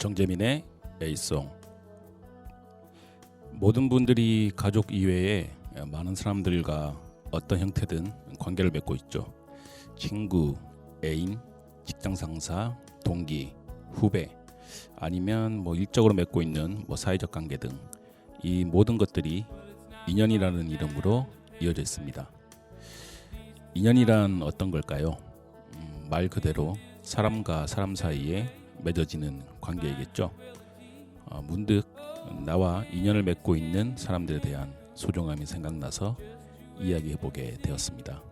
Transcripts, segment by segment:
정재민의 A송. 모든 분들이 가족 이외에 많은 사람들과 어떤 형태든 관계를 맺고 있죠. 친구, 애인, 직장 상사, 동기, 후배, 아니면 일적으로 맺고 있는 사회적 관계 등 이 모든 것들이 인연이라는 이름으로 이어져 있습니다. 인연이란 어떤 걸까요? 말 그대로 사람과 사람 사이에 맺어지는 관계이겠죠. 문득 나와 인연을 맺고 있는 사람들에 대한 소중함이 생각나서 이야기해보게 되었습니다.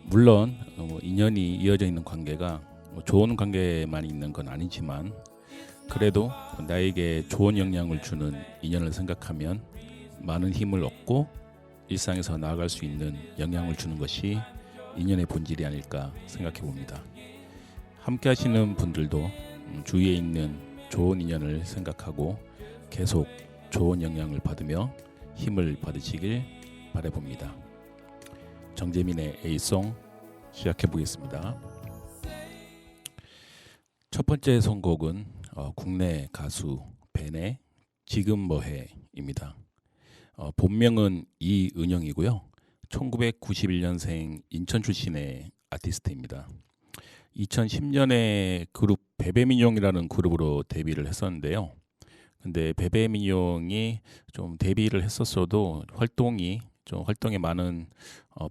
물론 인연이 이어져 있는 관계가 좋은 관계만 있는 건 아니지만, 그래도 나에게 좋은 영향을 주는 인연을 생각하면 많은 힘을 얻고 일상에서 나아갈 수 있는 영향을 주는 것이 인연의 본질이 아닐까 생각해 봅니다. 함께 하시는 분들도 주위에 있는 좋은 인연을 생각하고 계속 좋은 영향을 받으며 힘을 받으시길 바라봅니다. 정재민의 A송 시작해 보겠습니다. 첫 번째 선곡은 국내 가수 벤의 지금 뭐해입니다. 본명은 이은영이고요. 1991년생 인천 출신의 아티스트입니다. 2010년에 그룹 베베민용이라는 그룹으로 데뷔를 했었는데요. 근데 베베민용이 좀 데뷔를 했었어도 활동에 많은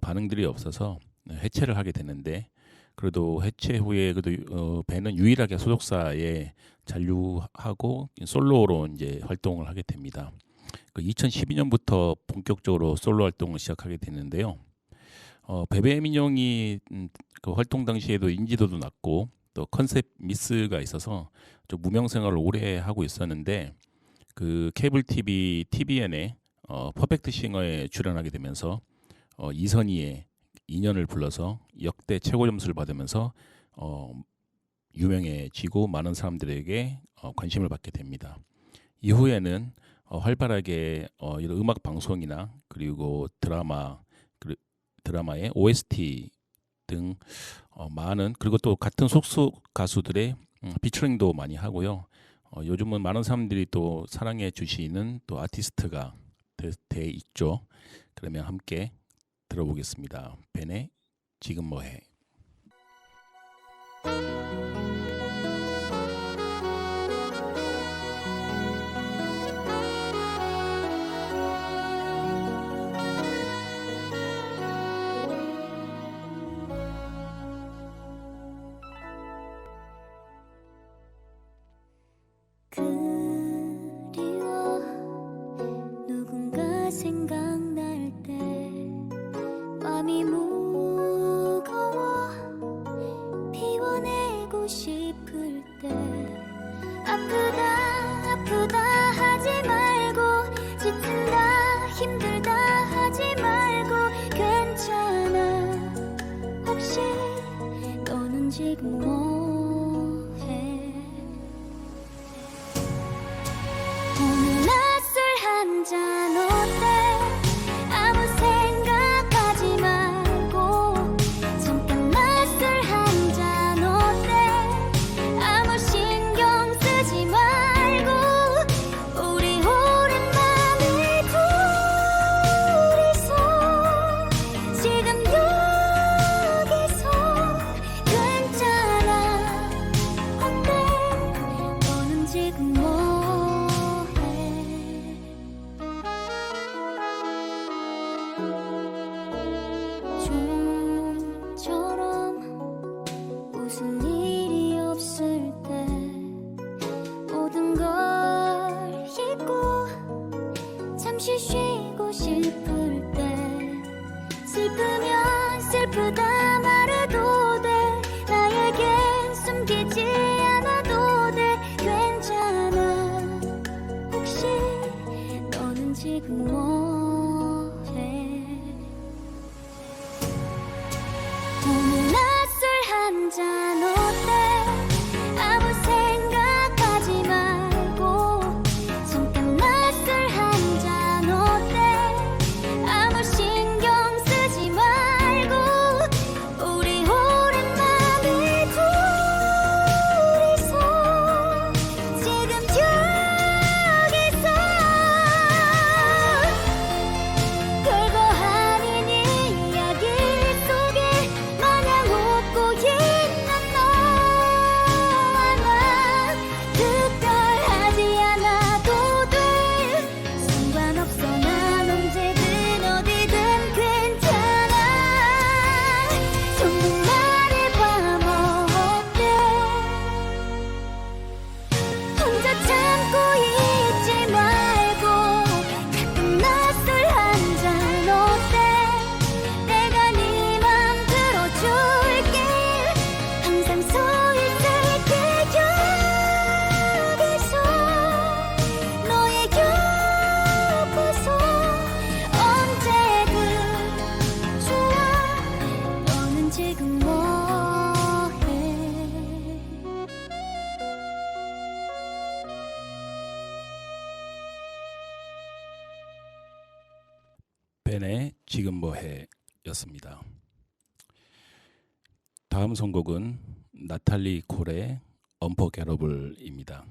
반응들이 없어서 해체를 하게 됐는데, 그래도 해체 후에 벤은 유일하게 소속사에 잔류하고 솔로로 이제 활동을 하게 됩니다. 2012년부터 본격적으로 솔로 활동을 시작하게 됐는데요. 베베민용이 그 활동 당시에도 인지도도 낮고 또 컨셉 미스가 있어서 좀 무명 생활을 오래 하고 있었는데, 그 케이블 TV TVN에 퍼펙트 싱어에 출연하게 되면서 이선희의 인연을 불러서 역대 최고 점수를 받으면서 유명해지고 많은 사람들에게 관심을 받게 됩니다. 이후에는 활발하게 이런 음악 방송이나 그리고 드라마의 OST 등 많은, 그리고 또 같은 속속 가수들의 피처링도 많이 하고요. 요즘은 많은 사람들이 또 사랑해 주시는 또 아티스트가 돼 있죠. 그러면 함께 들어보겠습니다. 벤의 지금 뭐해. 그리워 누군가 생각날 때 맘이 무거워 피워내고 싶을 때 아프다 하지 말고 지친다 힘들다 하지 말고 괜찮아. 혹시 너는 지금 뭐해? 오늘 낮술 한잔 어때? 아무 생각하지 말고 잠깐 낮술 한잔 어때? 아무 신경 쓰지 말고 우리 오랜만에 둘이서 지금 여기서 괜찮아. 어때? 너는 지금 뭐해? 좀처럼 무슨 일이 없을 때 모든 걸 잊고 잠시 쉬고 싶을 때 슬프면 슬프다 말해도 돼. 나에겐 숨기지 않아도 돼. 괜찮아. 혹시 너는 지금 뭐해? 오늘 낮술 한잔 어때? 아무 생각하지 말고 잠깐 낮술 한잔 어때? 아무 신경 쓰지 말고 우리 오랜만에 둘이서 벤의 지금 뭐해였습니다. 다음 선곡은 나탈리 콜의 언포게러블입니다.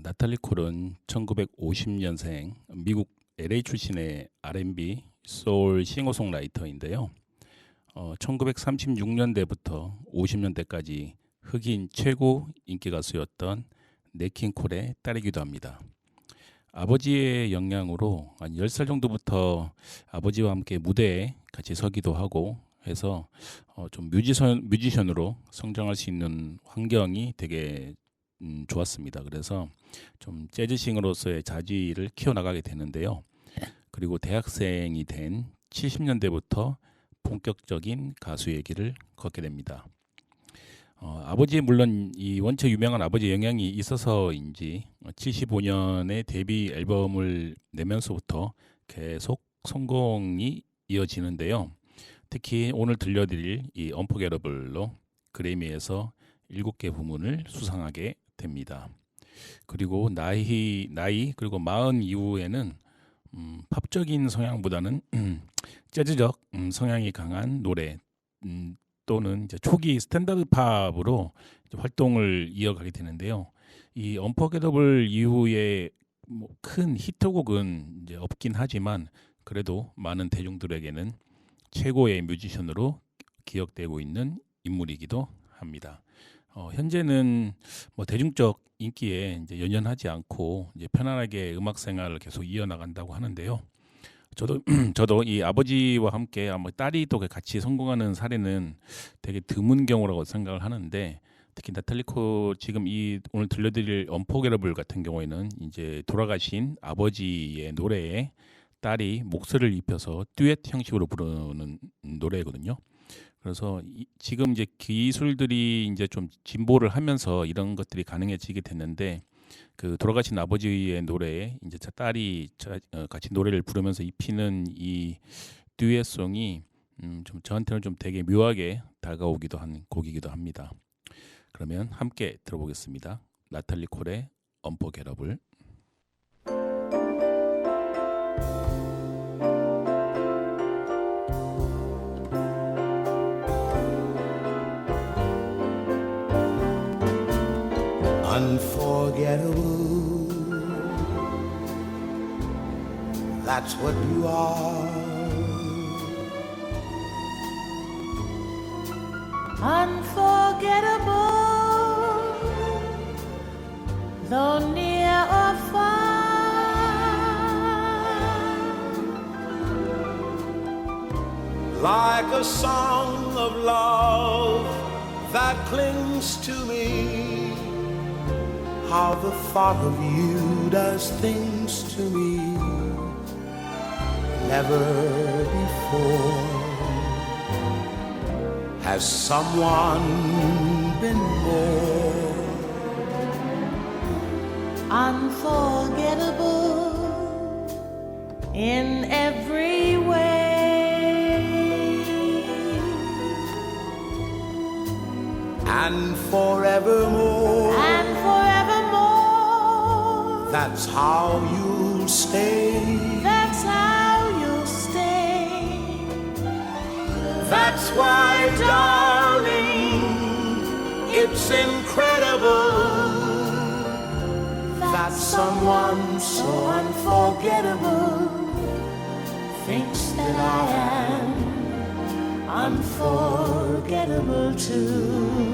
나탈리 콜은 1950년생 미국 LA 출신의 R&B 소울 싱어송라이터인데요. 1936년대부터 50년대까지 흑인 최고 인기 가수였던 넷 킹 콜의 딸이기도 합니다. 아버지의 영향으로 한 10살 정도부터 아버지와 함께 무대에 같이 서기도 하고 해서 좀 뮤지션으로 성장할 수 있는 환경이 되게 좋았습니다. 그래서 좀 재즈싱어로서의 자질을 키워나가게 되는데요. 그리고 대학생이 된 70년대부터 본격적인 가수의 길을 걷게 됩니다. 아버지 물론 이 원체 유명한 아버지의 영향이 있어서인지 75년에 데뷔 앨범을 내면서부터 계속 성공이 이어지는데요. 특히 오늘 들려드릴 이 언포게러블로 그래미에서 7개 부문을 수상하게 됩니다. 그리고 나이 그리고 40 이후에는 팝적인 성향보다는 재즈적 성향이 강한 노래 또는 이제 초기 스탠다드 팝으로 활동을 이어가게 되는데요. 이 언포게러블 이후에 큰 히트곡은 이제 없긴 하지만 그래도 많은 대중들에게는 최고의 뮤지션으로 기억되고 있는 인물이기도 합니다. 현재는 대중적 인기에 이제 연연하지 않고 이제 편안하게 음악 생활을 계속 이어나간다고 하는데요. 저도 이 아버지와 함께 아마 딸이 또 같이 성공하는 사례는 되게 드문 경우라고 생각을 하는데, 특히 나탈리 콜 지금 이 오늘 들려드릴 언포게러블 같은 경우에는 이제 돌아가신 아버지의 노래에 딸이 목소리를 입혀서 듀엣 형식으로 부르는 노래거든요. 그래서 지금 이제 기술들이 이제 좀 진보를 하면서 이런 것들이 가능해지게 됐는데, 그 돌아가신 아버지의 노래에 이제 딸이 같이 노래를 부르면서 입히는 이 듀엣송이 좀 저한테는 좀 되게 묘하게 다가오기도 한 곡이기도 합니다. 그러면 함께 들어보겠습니다. 나탈리 콜의 언포게러블. Unforgettable, that's what you are. Unforgettable, though near or far. Like a song of love that clings to me. How the thought of you does things to me. Never before has someone been more Unforgettable in every way. and forevermore. And forevermore, That's how you'll stay. that's how you'll stay. That's why, darling, it's incredible that someone so unforgettable Thinks that I am unforgettable too.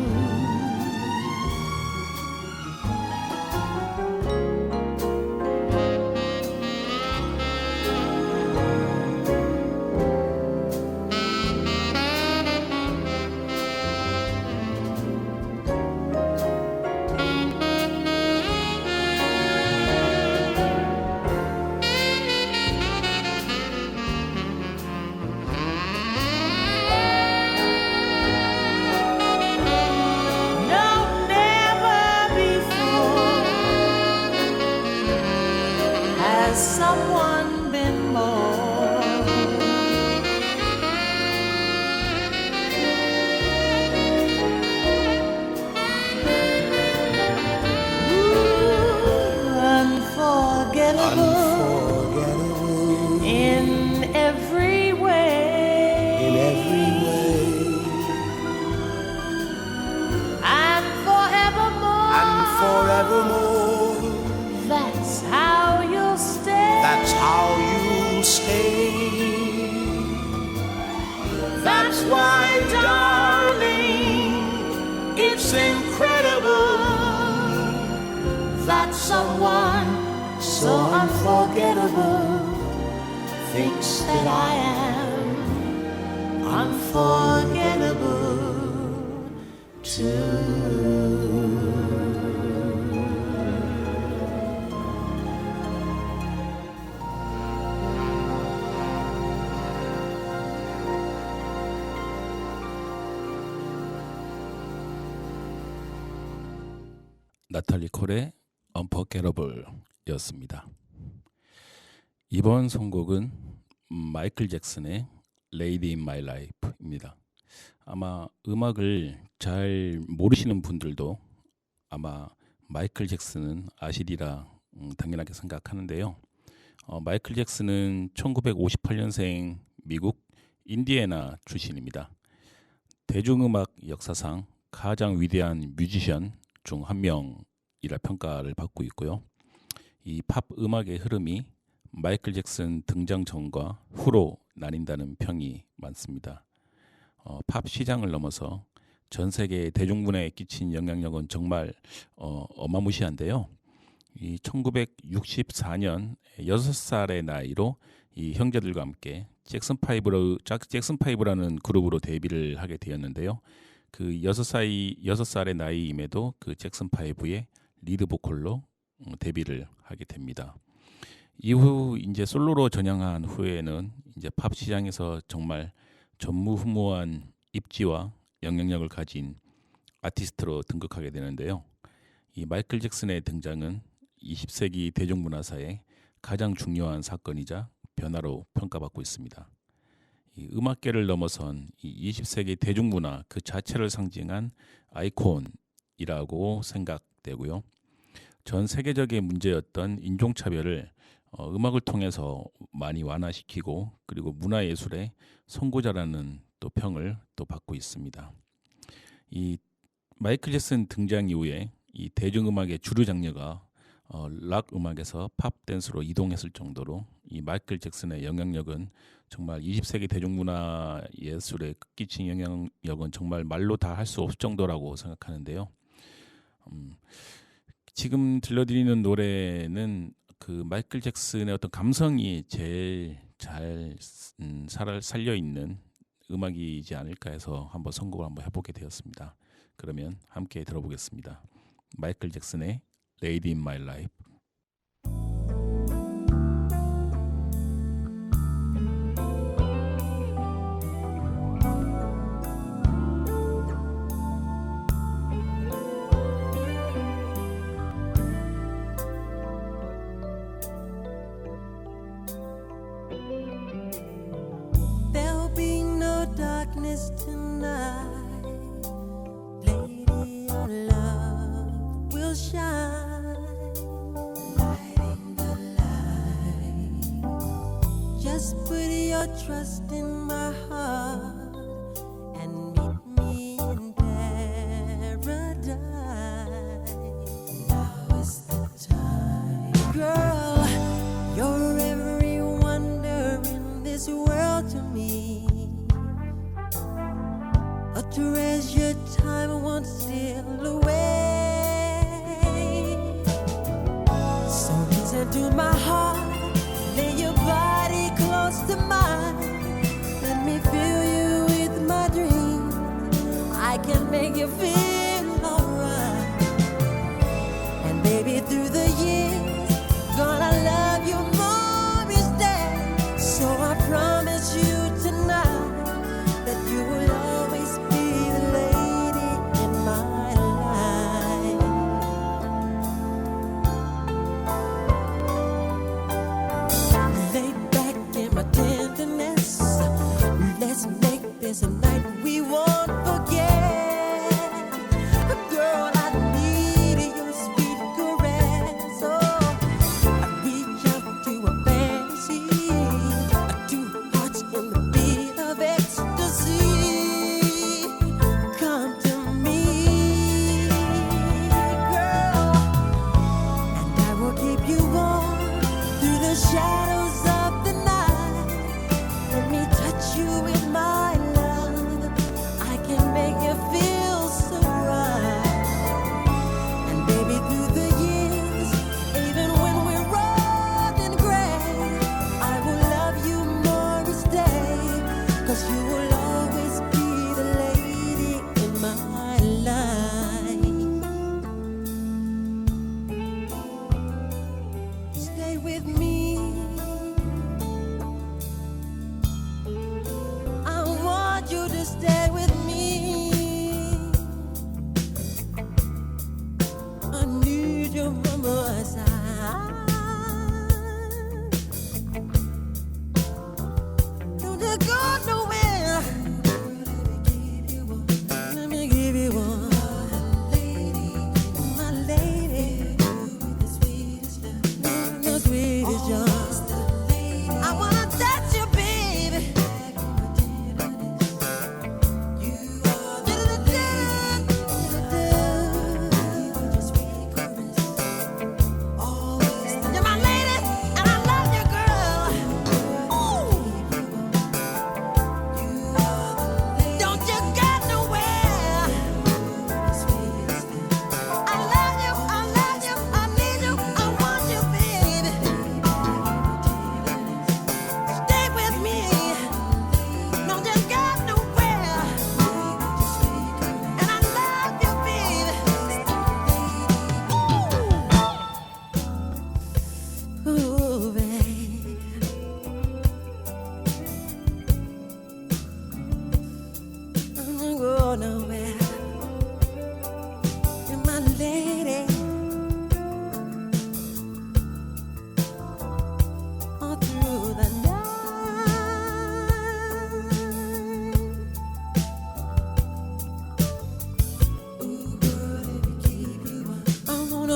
and forevermore. That's how you'll stay. That's how you'll stay. That's why, darling, it's incredible that someone so unforgettable thinks that I am unforgettable too. 나탈리 콜의 Unforgettable였습니다. 이번 선곡은 마이클 잭슨의 Lady in My Life입니다. 아마 음악을 잘 모르시는 분들도 아마 마이클 잭슨은 아시리라 당연하게 생각하는데요. 마이클 잭슨은 1958년생 미국 인디애나 출신입니다. 대중음악 역사상 가장 위대한 뮤지션 중 한 명이라 평가를 받고 있고요. 이 팝 음악의 흐름이 마이클 잭슨 등장 전과 후로 나뉜다는 평이 많습니다. 팝 시장을 넘어서 전 세계 대중문화에 끼친 영향력은 정말 어마무시한데요. 이 1964년 6살의 나이로 이 형제들과 함께 잭슨5라는 그룹으로 데뷔를 하게 되었는데요. 그 6살의 나이임에도 그 잭슨5의 리드 보컬로 데뷔를 하게 됩니다. 이후 이제 솔로로 전향한 후에는 이제 팝 시장에서 정말 전무후무한 입지와 영향력을 가진 아티스트로 등극하게 되는데요. 이 마이클 잭슨의 등장은 20세기 대중문화사의 가장 중요한 사건이자 변화로 평가받고 있습니다. 이 음악계를 넘어선 이 20세기 대중문화 그 자체를 상징한 아이콘이라고 생각되고요. 전 세계적인 문제였던 인종차별을 음악을 통해서 많이 완화시키고 그리고 문화예술의 선구자라는 또 평을 또 받고 있습니다. 이 마이클 잭슨 등장 이후에 이 대중음악의 주류 장르가 락 음악에서 팝 댄스로 이동했을 정도로 이 마이클 잭슨의 영향력은 정말 20세기 대중문화 예술에 끼친 영향력은 정말 말로 다 할 수 없을 정도라고 생각하는데요. 지금 들려드리는 노래는 그 마이클 잭슨의 어떤 감성이 제일 잘 살려 있는 음악이지 않을까 해서 한번 선곡을 한번 해보게 되었습니다. 그러면 함께 들어보겠습니다. 마이클 잭슨의 Lady in My Life. There'll be no darkness tonight. Lady, your love will shine. Lighting the light. Just put your trust in my heart and meet me in paradise. Now is the time. Girl, you're every wonder in this world to me. A treasured time won't steal away. So listen to my heart, lay your body close to mine. Let me fill you with my dreams. I can make you feel alright. And baby, through the years, gonna love you more each day. So I promise you tonight that you will always be the lady in my life. Lay back in my tenderness. Let's make this a night we won't forget.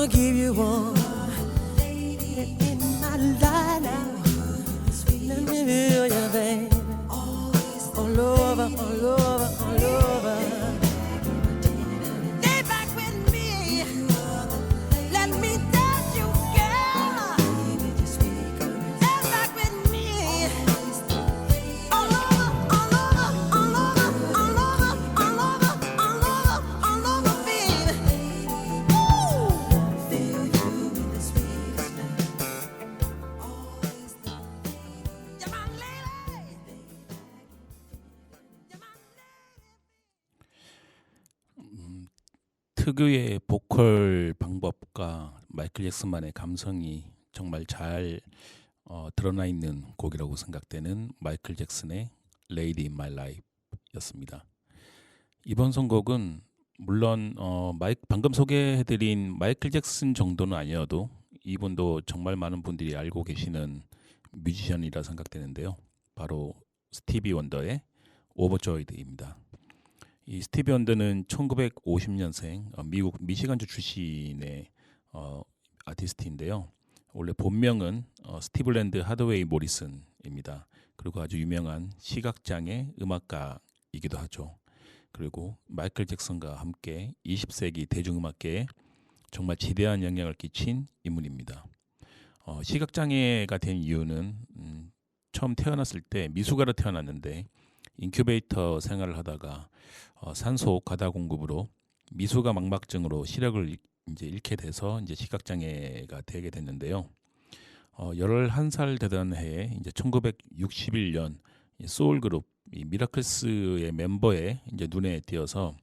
wanna give you one in my life now. Let me feel you, baby. All over, all over, all over. Lay back with me. Let me touch you, girl. Lay back with me. All over, all over, all over, all over, all over, all over, all over, baby. Woo! Feel you in the sweetest You're my lady. You're my lady. 특유의 보컬 방법과 마이클 잭슨만의 감성이 정말 잘 드러나 있는 곡이라고 생각되는 마이클 잭슨의 Lady in My Life였습니다. 이번 선곡은 물론 방금 소개해드린 마이클 잭슨 정도는 아니어도 이분도 정말 많은 분들이 알고 계시는 뮤지션이라 생각되는데요. 바로 스티비 원더의 오버조이드입니다. 이 스티비 원더는 1950년생 미국 미시간주 출신의 아티스트인데요. 원래 본명은 스티블랜드 하드웨이 모리슨입니다. 그리고 아주 유명한 시각장애 음악가이기도 하죠. 그리고 마이클 잭슨과 함께 20세기 대중음악계에 정말 지대한 영향을 끼친 인물입니다. 시각장애가 된 이유는 처음 태어났을 때 미숙아로 태어났는데 인큐베이터 생활을 하다가 산소 과다 공급으로 미숙아 망막증으로 시력을 이제 잃게 돼서 이제 시각장애가 되게 됐는데요. 11살 되던 해에 이제 1961년 소울 그룹 이 미라클스의 멤버의 이제 눈에 띄어서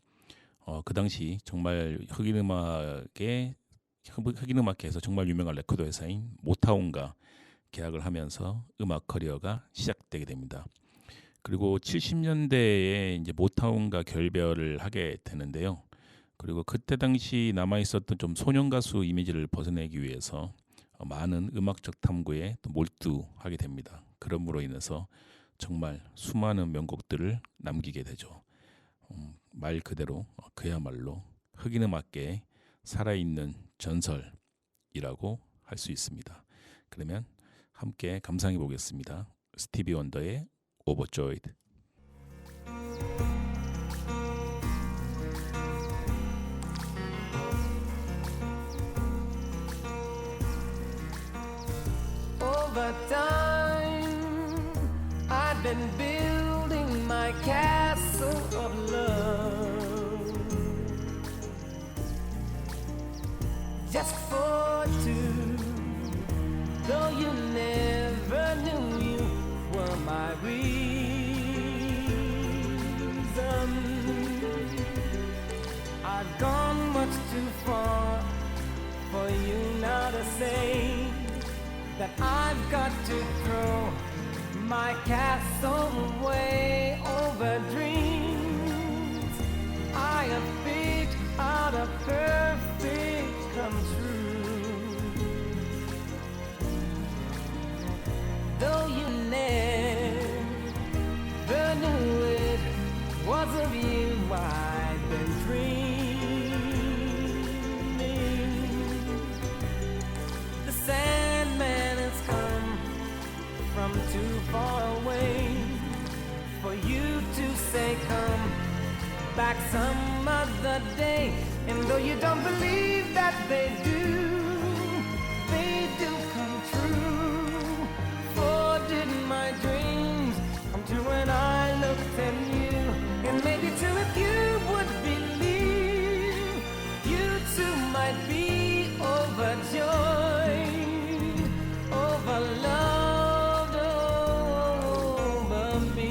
그 당시 정말 흑인 음악계에서 정말 유명한 레코드 회사인 모타운과 계약을 하면서 음악 커리어가 시작되게 됩니다. 그리고 70년대에 이제 모타운과 결별을 하게 되는데요. 그리고 그때 당시 남아 있었던 좀 소년 가수 이미지를 벗어내기 위해서 많은 음악적 탐구에 또 몰두하게 됩니다. 그럼으로 인해서 정말 수많은 명곡들을 남기게 되죠. 말 그대로 그야말로 흑인 음악계의 살아있는 전설이라고 할 수 있습니다. 그러면 함께 감상해 보겠습니다. 스티비 원더의 Overjoyed. Over time, I've been building my castle of love just for two. Though you never knew you were my reason, I've gone much too far for you now to say that I've got to throw my castle away over dreams I have picked out a perfect come true. Though you never knew it was of you I've been dreaming. The Sandman has come from too far away for you to say come back some other day. And though you don't believe that they do come true. For did my dreams come true when I looked at you? And maybe too if you would believe, you too might be overjoyed, overloved over me.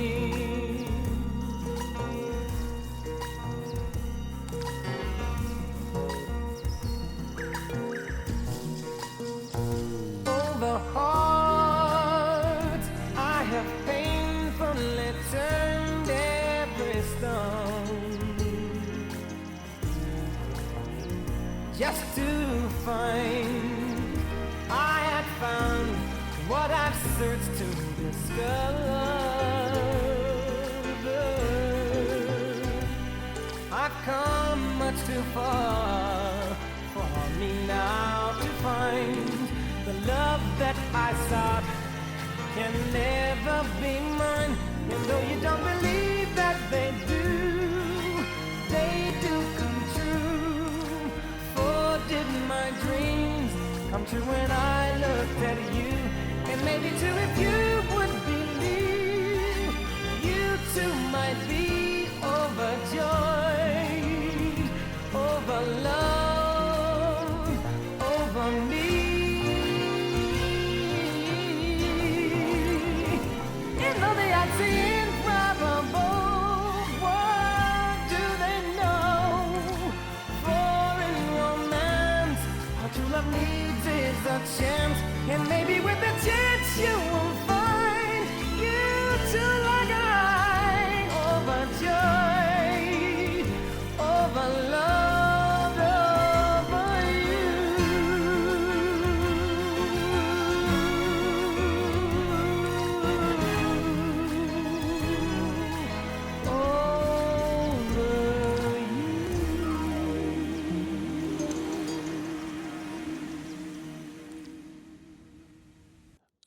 Over hearts I have painfully turned every stone just to find I had found what I've searched to discover. I've come much too far for me now I sought can never be mine. And though you don't believe that they do come true. For did my dreams come true when I looked at you? And maybe too if you would believe, you too might be overjoyed over love, over me. And though the odds seem improbable, what do they know? For in romance, all true love needs is a chance. And maybe with a chance you will find you too like I, overjoyed over love, over you, over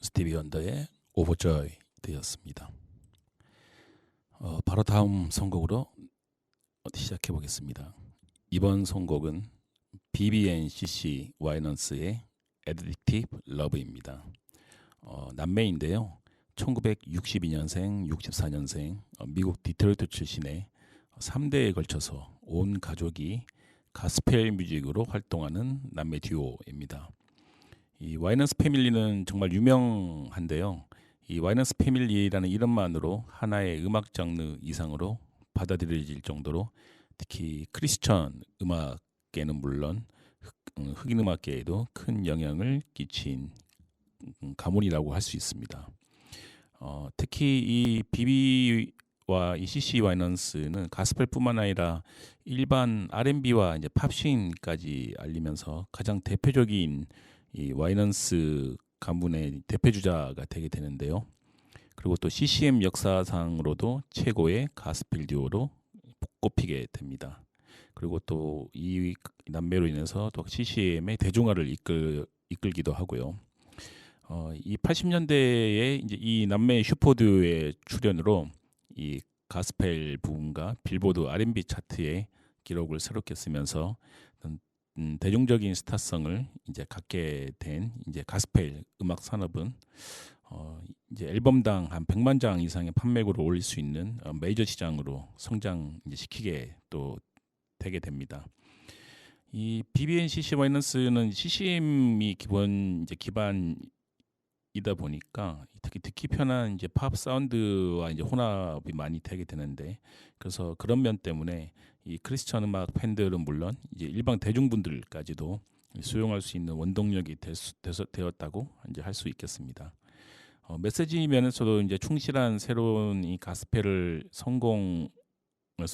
스티비 원더의 오버조이 되었습니다. 바로 다음 선곡으로 시작해 보겠습니다. 이번 선곡은 BBNCC 와이넌스의 Addictive Love입니다. 남매인데요. 1962년생, 64년생 미국 디트로이트 출신의 3대에 걸쳐서 온 가족이 가스펠 뮤직으로 활동하는 남매 듀오입니다. 이 와이넌스 패밀리는 정말 유명한데요. 이 와이넌스 패밀리라는 이름만으로 하나의 음악 장르 이상으로 받아들여질 정도로 특히 크리스천 음악계는 물론 흑인 음악계에도 큰 영향을 끼친 가문이라고 할 수 있습니다. 특히 이 비비와 이 CC 와이넌스는 가스펠뿐만 아니라 일반 R&B와 이제 팝씬까지 알리면서 가장 대표적인 이 와이넌스 가문의 대표주자가 되게 되는데요. 그리고 또 CCM 역사상으로도 최고의 가스펠 듀오로 꼽히게 됩니다. 그리고 또 이 남매로 인해서 또 CCM의 대중화를 이끌기도 하고요. 이 80년대에 이제 이 남매 슈퍼듀오의 출연으로 이 가스펠 부분과 빌보드 R&B 차트에 기록을 새롭게 쓰면서 대중적인 스타성을 이제 갖게 된 이제 가스펠 음악 산업은 이제 앨범당 한 100만 장 이상의 판매고를 올릴 수 있는 메이저 시장으로 성장 이제 시키게 또 되게 됩니다. 이 BBNCC 와이넌스는 CCM이 기반이다 보니까 특히 듣기 편한 이제 팝 사운드와 이제 혼합이 많이 되게 되는데, 그래서 그런 면 때문에 이 크리스천 음악 팬들은 물론 이제 일반 대중분들까지도 수용할 수 있는 원동력이 되었다고 이제 할 수 있겠습니다. 메시지 면에서도 이제 충실한 새로운 이 가스펠을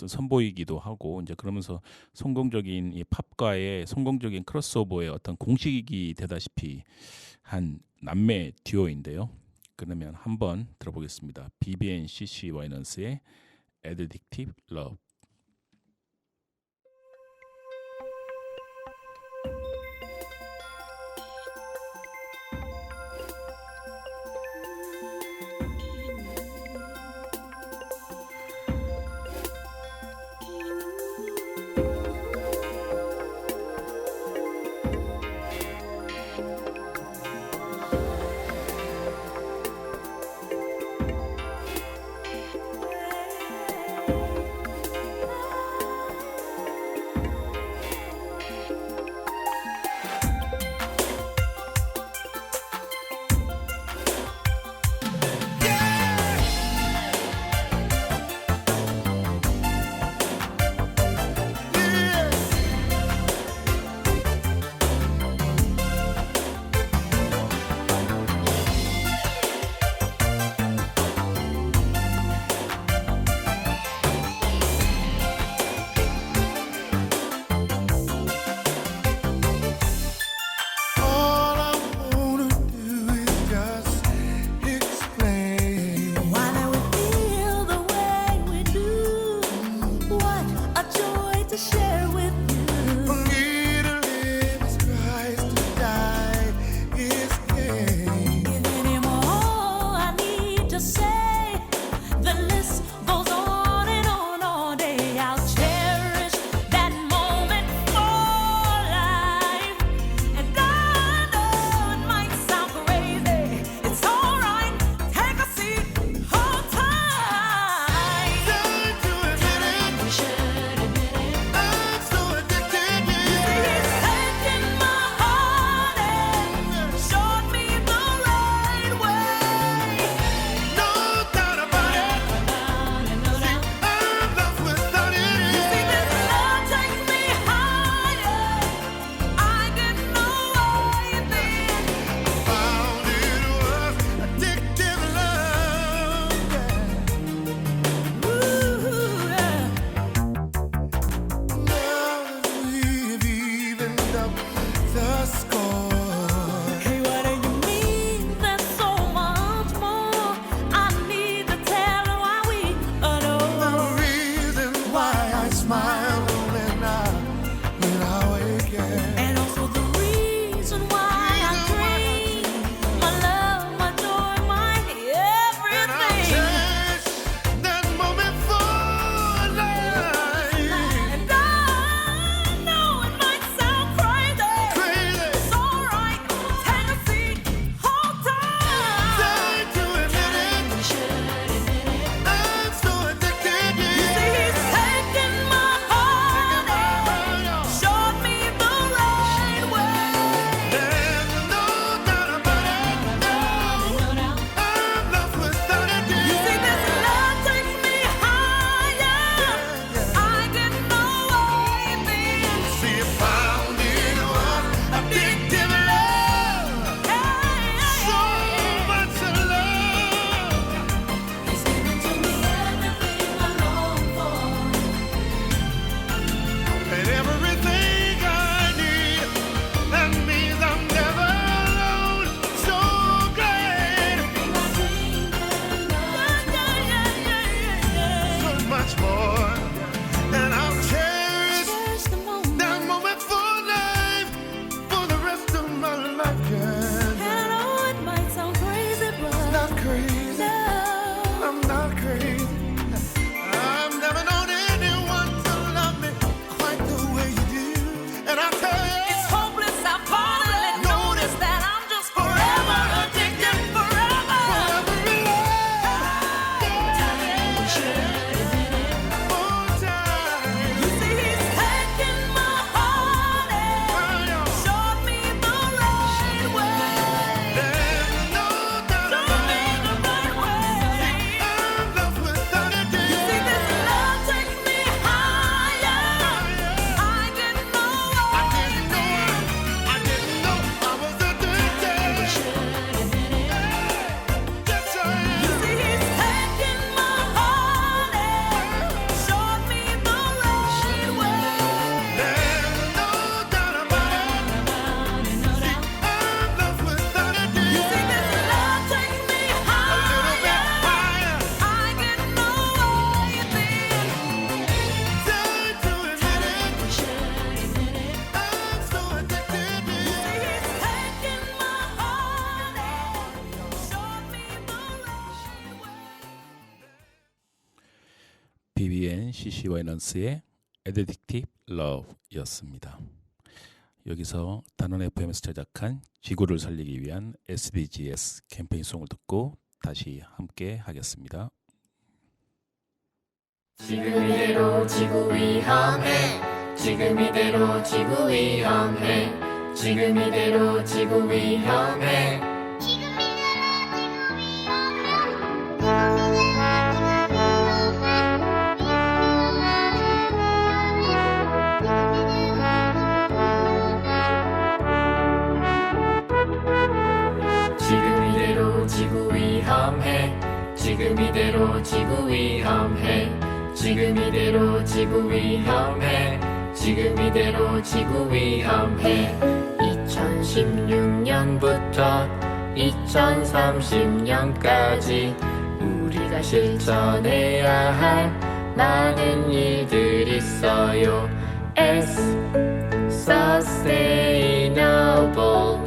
선보이기도 하고, 이제 그러면서 성공적인 이 팝과의 성공적인 크로스오버의 어떤 공식이 되다시피 한 남매 듀오인데요. 그러면 한번 들어보겠습니다. BBNCC 와이넌스의 Addictive Love. 곡은 CC 와이넌스의 Addictive Love였습니다. 여기서 단원 FM에서 제작한 지구를 살리기 위한 SDGs 캠페인송을 듣고 다시 함께 하겠습니다. 지금 이대로 지구 위험해. 지금 이대로 지구 위험해. 지금 이대로 지구 위험해. 지금 이대로 지구 위험해. 지금 이대로 지구 위험해. 지금 이대로 지구 위험해. 지금 이대로 지구 위험해. 2016년부터 2030년까지 우리가 실천해야 할 많은 일들이 있어요. S Sustainable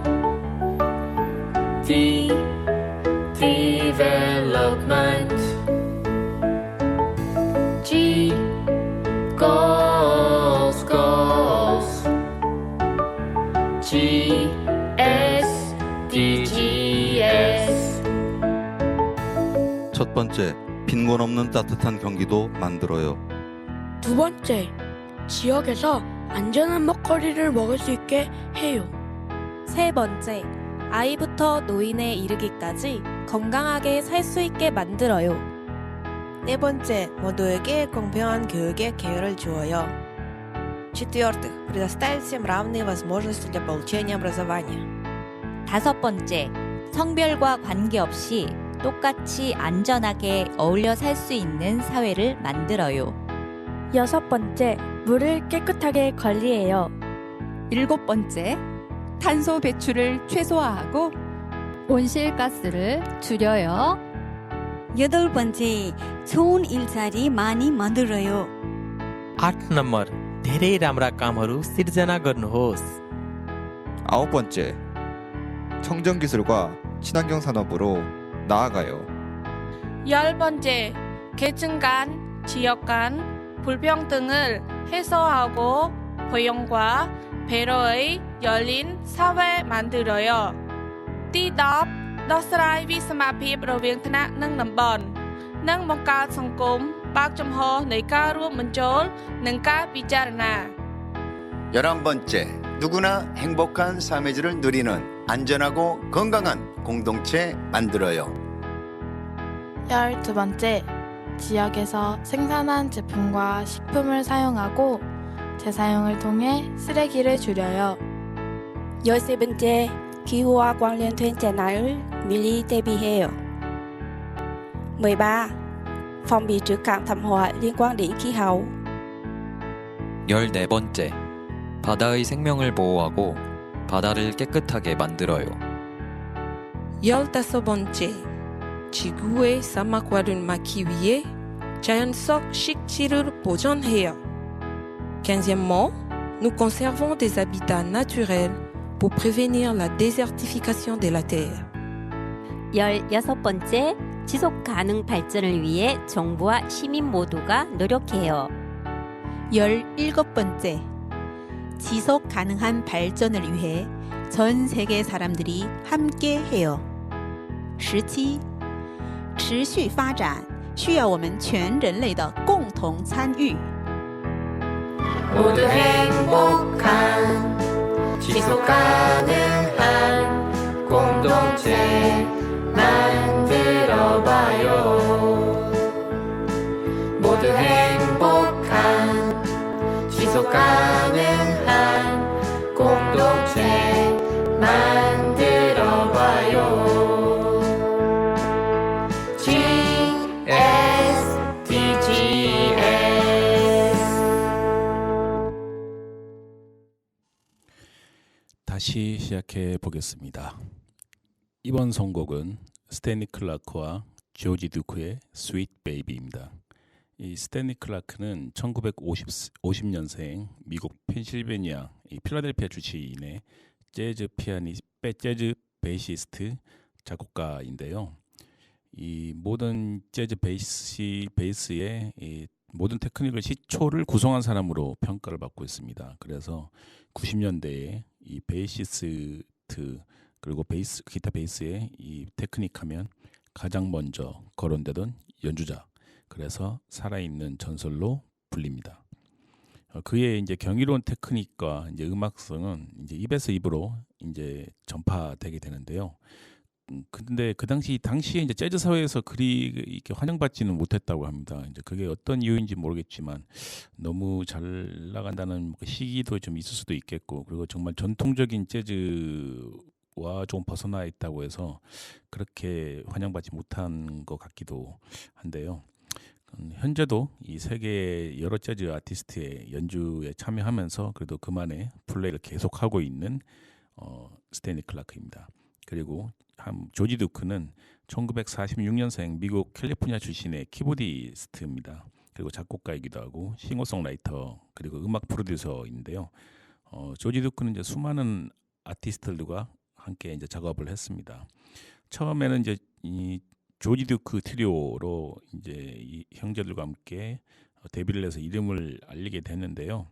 D Development G Goals G S D G S. 첫 번째, 빈곤 없는 따뜻한 경기도 만들어요. 두 번째, 지역에서 안전한 먹거리를 먹을 수 있게 해요. 세 번째, 아이부터 노인에 이르기까지 건강하게 살 수 있게 만들어요. 네 번째, 모두에게 공평한 교육의 기회를 주어요. В-четвертых, предоставить всем равные возможности для получения образования. 다섯 번째, 성별과 관계없이 똑같이 안전하게 어울려 살 수 있는 사회를 만들어요. 여섯 번째, 물을 깨끗하게 관리해요. 일곱 번째, 탄소 배출을 최소화하고 온실가스를 줄여요. 여덟 번째, 좋은 일자리 많이 만들어요. 8 नम्बर, धेरै राम्रा कामहरू सिर्जना गर्नुहोस्. 아홉 번째, 청정기술과 친환경 산업으로 나아가요. 열 번째, 계층 간, 지역 간 불평등을 해소하고 포용과 배려의 열린 사회 만들어요.ទី10 ដោះស្រាយវិសមភាពរវាងថ្នាក់និងតំបន់និងបង្កើតសង្គមបើកចំហនៃការរួមបញ្ចូលនិងការពិចារណា 11번째, 누구나 행복한 삶의 질을 누리는 안전하고 건강한 공동체 만들어요. 12번째, 지역에서 생산한 제품과 식품을 사용하고 재사용을 통해 쓰레기를 줄여요. 13번째, 기후와 관련된 재난을 미리 대비해요. 13. Phòng bị trước các thảm họa liên quan đến khí hậu. 14번째, 바다의 생명을 보호하고 바다를 깨끗하게 만들어요. 15번째, 지구의 사막화를 막기 위해 자연 속 식지를 보존해요. 15e, nous conservons des habitats naturels pour prévenir la désertification de la Terre. 16번째, 지속 가능 발전을 위해 정부와 시민 모두가 노력해요. 17번째, 지속 가능한 발전을 위해 전 세계 사람들이 함께 해요. 17. 持续发展需要我们全人类的共同参与。 모두 행복한 지속 가능한 공동체 만들어봐요. 모두 행복한 지속 가능한 공동체 만들어봐요. 다시 시작해 보겠습니다. 이번 선곡은 스탠리 클라크와 조지 듀크의 스윗 베이비입니다. 이 스탠리 클라크는 1950년생 미국 펜실베니아 필라델피아 출신의 재즈 베이시스트 작곡가인데요. 이 모든 재즈 베이스의 모든 테크닉을 시초를 구성한 사람으로 평가를 받고 있습니다. 그래서 90년대에 이 베이시스트 그리고 기타 베이스의 이 테크닉하면 가장 먼저 거론되던 연주자, 그래서 살아있는 전설로 불립니다. 그의 이제 경이로운 테크닉과 이제 음악성은 이제 입에서 입으로 이제 전파되게 되는데요. 근데 그 당시에 이제 재즈 사회에서 그리 이렇게 환영받지는 못했다고 합니다. 이제 그게 어떤 이유인지 모르겠지만 너무 잘 나간다는 시기도 좀 있을 수도 있겠고, 그리고 정말 전통적인 재즈와 좀 벗어나 있다고 해서 그렇게 환영받지 못한 것 같기도 한데요. 현재도 이 세계 여러 재즈 아티스트의 연주에 참여하면서 그래도 그만의 플레이를 계속하고 있는 스탠리 클라크입니다. 그리고 조지 두크는 1946년생 미국 캘리포니아 출신의 키보디스트입니다. 그리고 작곡가이기도 하고 싱어송라이터 그리고 음악 프로듀서인데요. 조지 두크는 이제 수많은 아티스트들과 함께 이제 작업을 했습니다. 처음에는 이제 이 조지 두크 트리오로 이제 이 형제들과 함께 데뷔를 해서 이름을 알리게 됐는데요.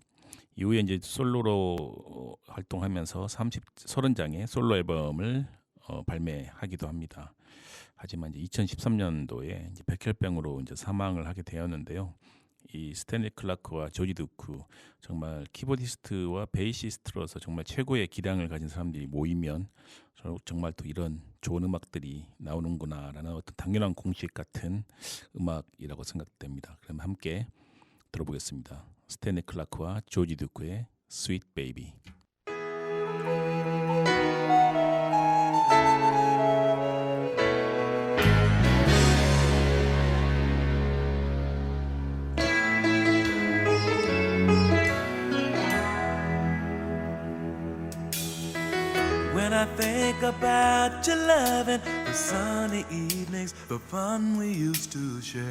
이후에 이제 솔로로 활동하면서 30장의 솔로 앨범을 발매하기도 합니다. 하지만 이제 2013년도에 이제 백혈병으로 이제 사망을 하게 되었는데요. 이 스탠리 클라크와 조지 두크, 정말 키보디스트와 베이시스트로서 정말 최고의 기량을 가진 사람들이 모이면 정말 또 이런 좋은 음악들이 나오는구나라는 어떤 당연한 공식 같은 음악이라고 생각됩니다. 그럼 함께 들어보겠습니다. 스탠리 클라크와 조지 두크의 Sweet Baby. When I think about your loving, the sunny evenings, the fun we used to share,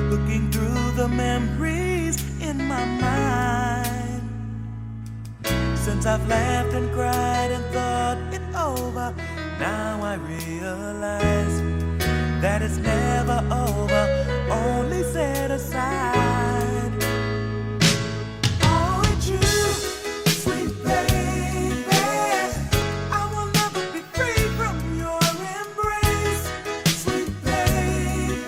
looking through the memories in my mind. Since I've laughed and cried and thought it over, now I realize that it's never over, only set aside. Oh, it's you, sweet baby. I will never be free from your embrace, sweet baby.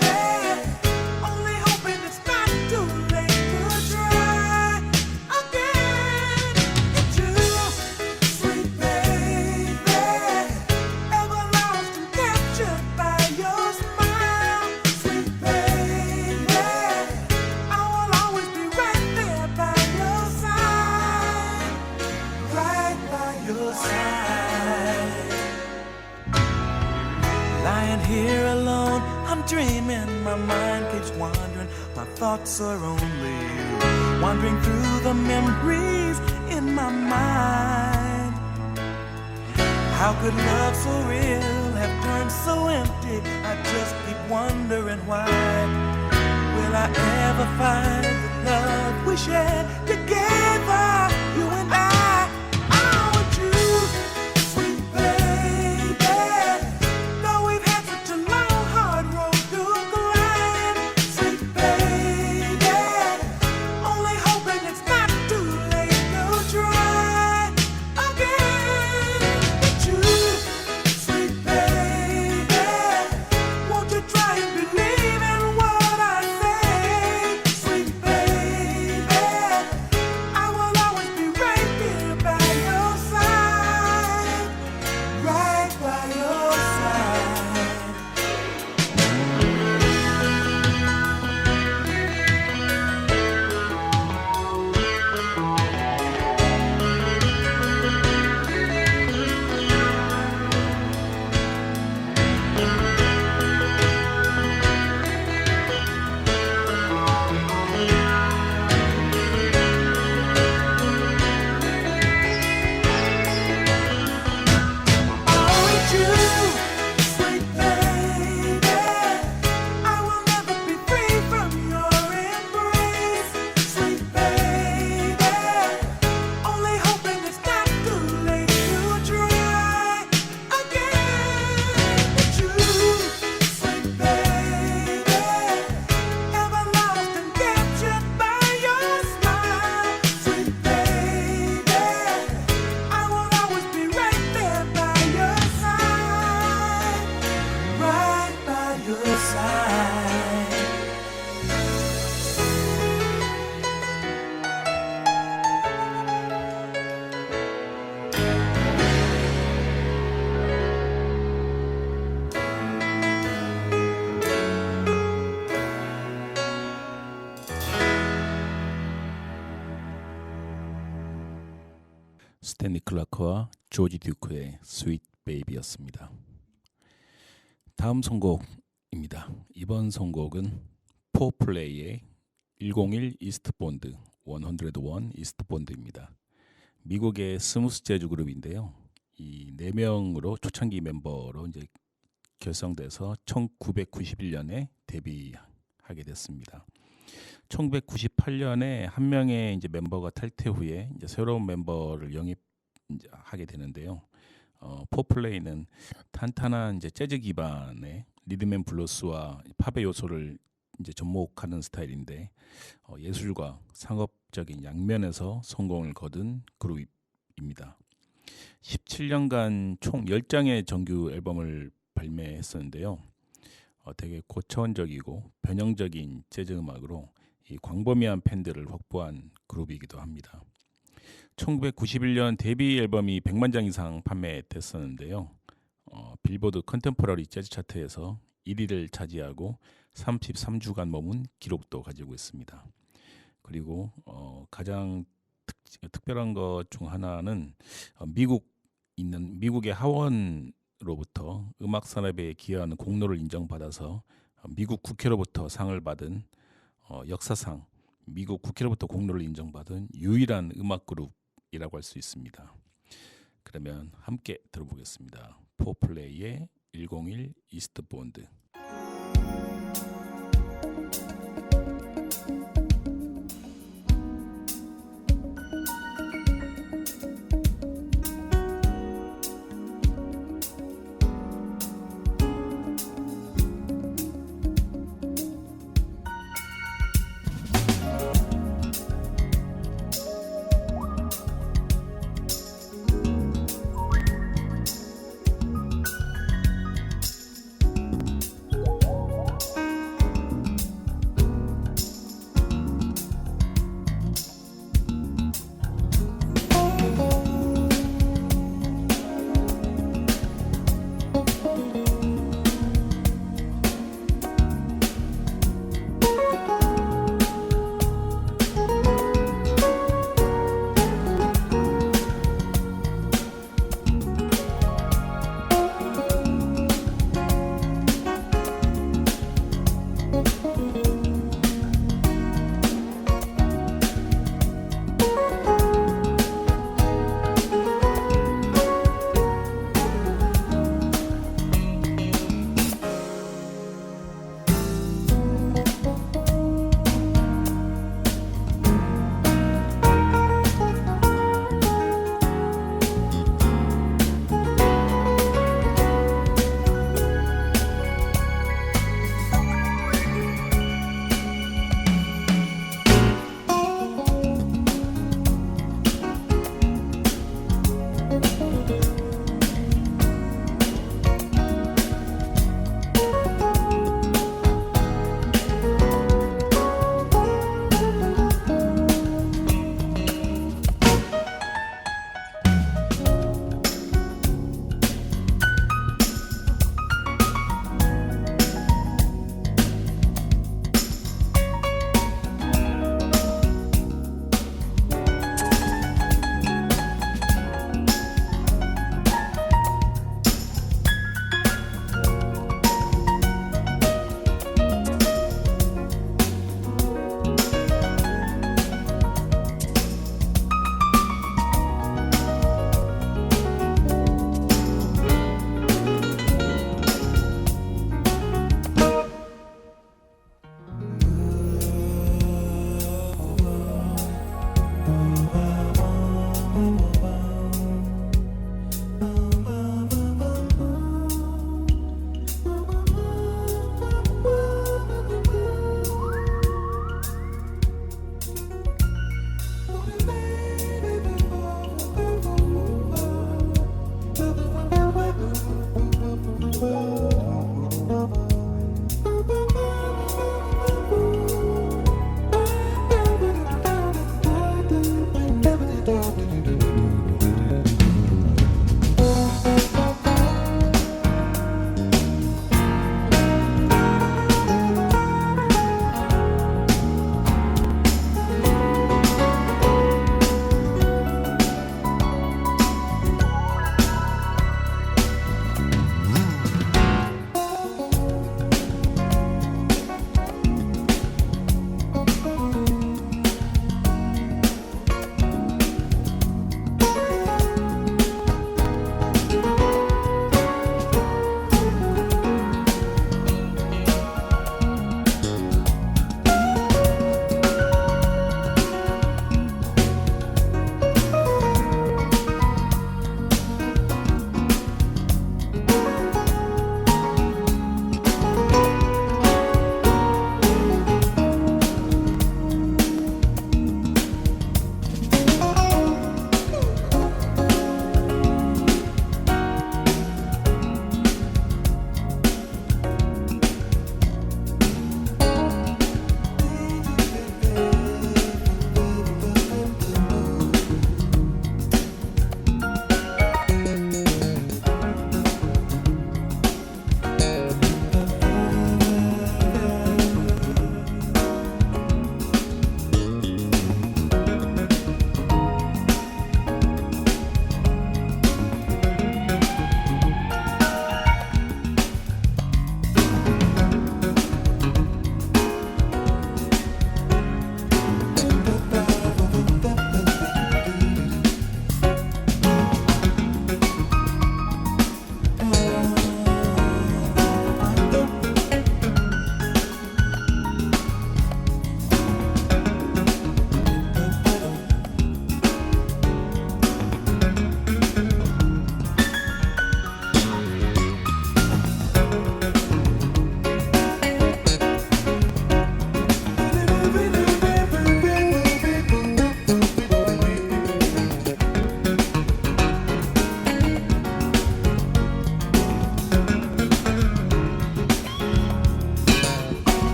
Only hoping it's not too late to try again. It's you, sweet baby. Ever lost and captured by your smile, sweet baby. I will always be right there by your side, right by your side. Lying here alone, I'm dreaming, my mind keeps wandering, my thoughts are only you, wandering through the memories in my mind. How could love so real have turned so empty? I just keep wondering why. Will I ever find the love we shared together, you and I? Oh, it's you, sweet baby. Though we've had such a long, hard road to climb, sweet baby. Only hoping it's not too late to try again. It's you, sweet baby. Won't you try and believe in what I say, sweet baby? I will always 스탠리 클라크와 조지 듀크의 스윗 베이비였습니다. 다음 선곡입니다. 이번 선곡은 포플레이의 101 이스트본드 101 이스트본드입니다. 미국의 스무스 재즈 그룹인데요. 이 4명으로 초창기 멤버로 이제 결성돼서 1991년에 데뷔하게 됐습니다. 1998년에 한 명의 이제 멤버가 탈퇴 후에 이제 새로운 멤버를 영입하게 되는데요. 포플레이는 탄탄한 이제 재즈 기반의 리듬 앤 블루스와 팝의 요소를 이제 접목하는 스타일인데 예술과 상업적인 양면에서 성공을 거둔 그룹입니다. 17년간 총 10장의 정규 앨범을 발매했었는데요. 되게 고차원적이고 변형적인 재즈 음악으로 이 광범위한 팬들을 확보한 그룹이기도 합니다. 1991년 데뷔 앨범이 100만 장 이상 판매됐었는데요. 빌보드 컨템포러리 재즈 차트에서 1위를 차지하고 33주간 머문 기록도 가지고 있습니다. 그리고 가장 특별한 것 중 하나는 미국의 하원으로부터 음악 산업에 기여하는 공로를 인정받아서 미국 국회로부터 상을 받은 역사상 미국 국회로부터 공로를 인정받은 유일한 음악 그룹이라고 할 수 있습니다. 그러면 함께 들어보겠습니다. 포플레이의 101 이스트본드.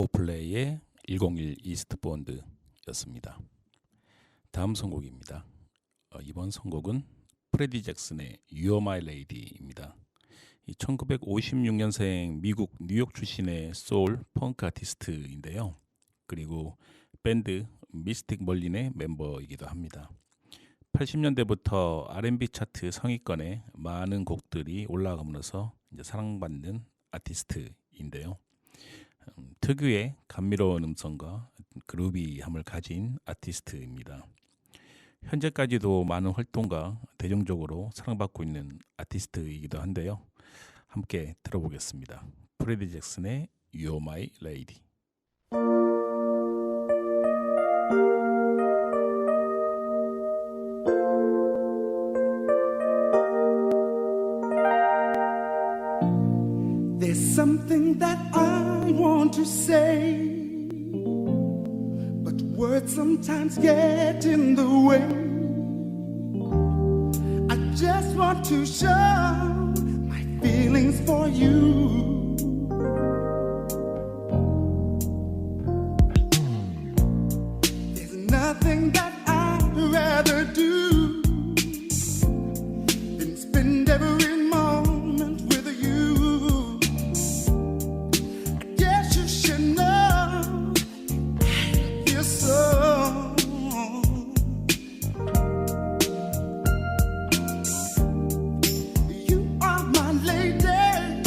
코플레이의 101 이스트 본드였습니다. 다음 선곡입니다. 이번 선곡은 프레디 잭슨의 You're My Lady입니다. 1956년생 미국 뉴욕 출신의 소울 펑크 아티스트인데요. 그리고 밴드 미스틱 멀린의 멤버이기도 합니다. 80년대부터 R&B 차트 상위권에 많은 곡들이 올라가면서 이제 사랑받는 아티스트인데요. 특유의 감미로운 음성과 그루비함을 가진 아티스트입니다. 현재까지도 많은 활동과 대중적으로 사랑받고 있는 아티스트이기도 한데요. 함께 들어보겠습니다. 프레디 잭슨의 You're My Lady. There's something that I want to say, but words sometimes get in the way. I just want to show my feelings for you. There's nothing that I'd rather do than spend every moment with you. I guess you should know I feel so. You are my lady.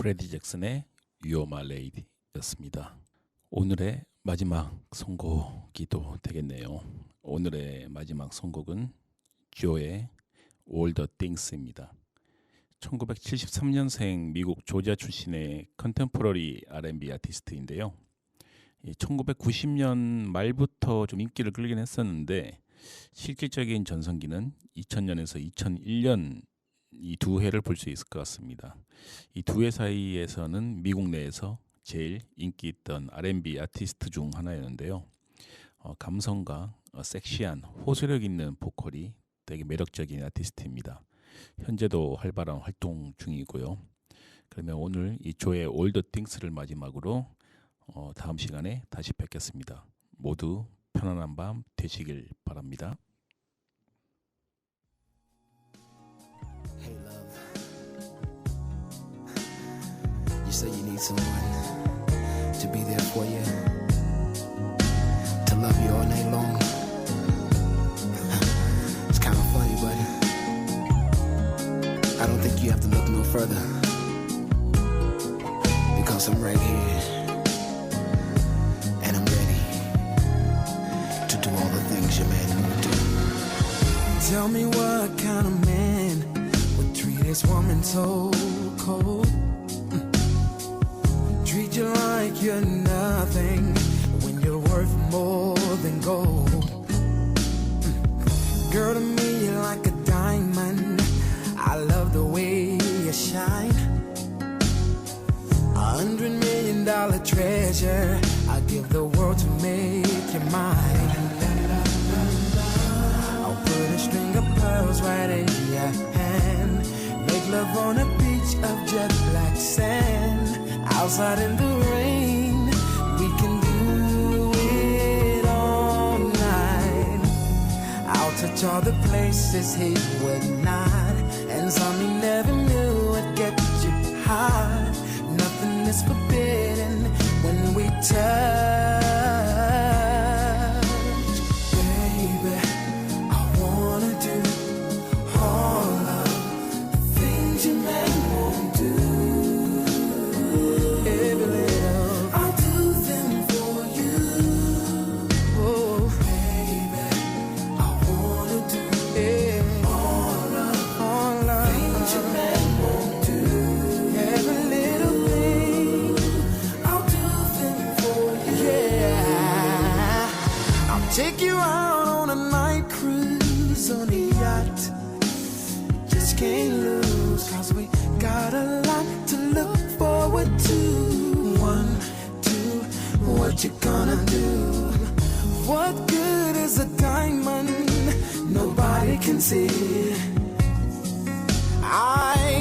프레디 잭슨의 You Are My Lady였습니다. 오늘의 마지막 선곡이도 되겠네요. 오늘의 마지막 선곡은 조의 All the Things입니다. 1973년생 미국 조지아 출신의 컨템포러리 R&B 아티스트인데요. 1990년 말부터 좀 인기를 끌긴 했었는데 실질적인 전성기는 2000년에서 2001년 이 두 해를 볼 수 있을 것 같습니다. 이 두 해 사이에서는 미국 내에서 제일 인기 있던 R&B 아티스트 중 하나였는데요. 감성과 섹시한 호소력 있는 보컬이 되게 매력적인 아티스트입니다. 현재도 활발한 활동 중이고요. 그러면 오늘 이 조의 All the Things를 마지막으로 다음 시간에 다시 뵙겠습니다. 모두 편안한 밤 되시길 바랍니다. Hey love, you say you need someone to be there for you, to love you all night long. It's kind of funny, but I don't think you have to look no further, because I'm right here and I'm ready to do all the things your man won't do. Tell me what kind of man would treat his woman so cold, treat you like you're nothing when you're worth more than gold. Girl, to me you're like a diamond, I love the way you shine. $100 million treasure, I give the world to make you mine. I'll put a string of pearls right in your hand, make love on a beach of jet black sand. Outside in the rain, we can do it all night. I'll touch all the places he would not, and some he never knew would get you high. Nothing is forbidden when we touch. Baby, I wanna do all of the things your man won't do. Every little, I'll do them for you. Oh, baby, I wanna do all of the things your man won't do. Every little thing, I'll do them for you. Yeah, I'll take you out on a night cruise on a yacht. Just can't lose, 'cause we got a lot to look forward to. 1, 2, what you gonna do? What good is a diamond nobody can see? I